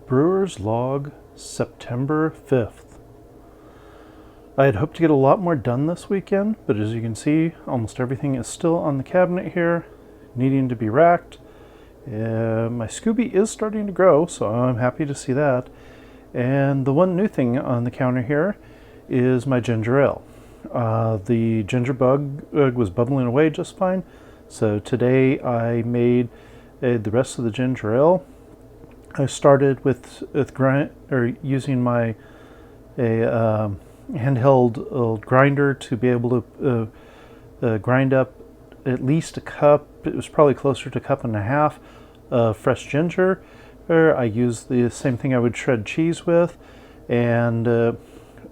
Brewers Log September 5th. I had hoped to get a lot more done this weekend, but as you can see, almost everything is still on the cabinet here, needing to be racked. My scoby is starting to grow, so I'm happy to see that. And the one new thing on the counter here is my ginger ale. The ginger bug was bubbling away just fine, so today I made the rest of the ginger ale. I started with using my handheld grinder to be able to grind up at least a cup. It was probably closer to a cup and a half of fresh ginger. I used the same thing I would shred cheese with, and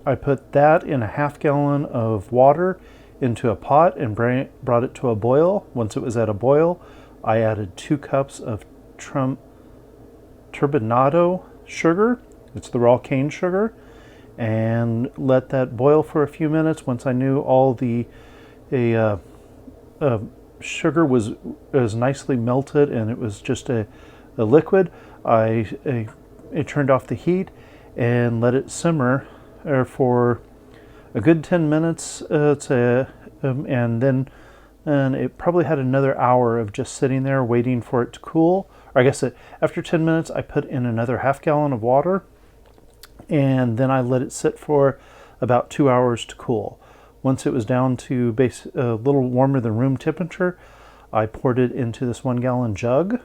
I put that in a half-gallon of water into a pot and brought it to a boil. Once it was at a boil, I added 2 cups of turbinado sugar. It's the raw cane sugar, and let that boil for a few minutes. Once I knew all the sugar was nicely melted and it was just a liquid, I turned off the heat and let it simmer for a good 10 minutes, and then it probably had another hour of just sitting there waiting for it to cool. Or I guess after 10 minutes, I put in another half-gallon of water, and then I let it sit for about 2 hours to cool. Once it was down to a little warmer than room temperature, I poured it into this 1-gallon jug,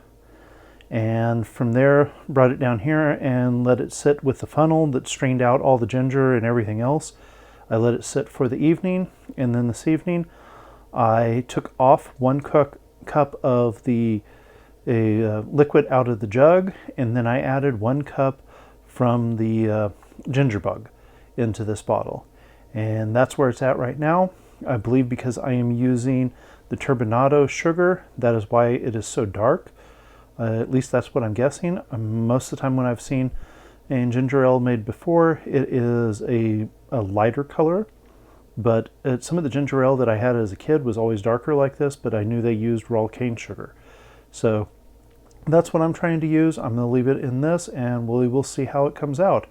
and from there brought it down here and let it sit with the funnel that strained out all the ginger and everything else. I let it sit for the evening, and then this evening I took off 1 cup of the liquid out of the jug, and then I added 1 cup from the ginger bug into this bottle, and that's where it's at right now. I believe because I am using the turbinado sugar, that is why it is so dark. At least that's what I'm guessing. Most of the time when I've seen a ginger ale made before, it is a lighter color, but some of the ginger ale that I had as a kid was always darker like this, but I knew they used raw cane sugar. So that's what I'm trying to use. I'm going to leave it in this, and we will see how it comes out.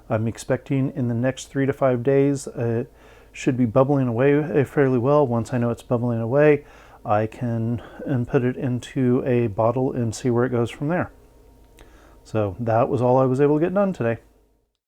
I'm expecting in the next 3 to 5 days it should be bubbling away fairly well. Once I know it's bubbling away, I can put it into a bottle and see where it goes from there. So that was all I was able to get done today.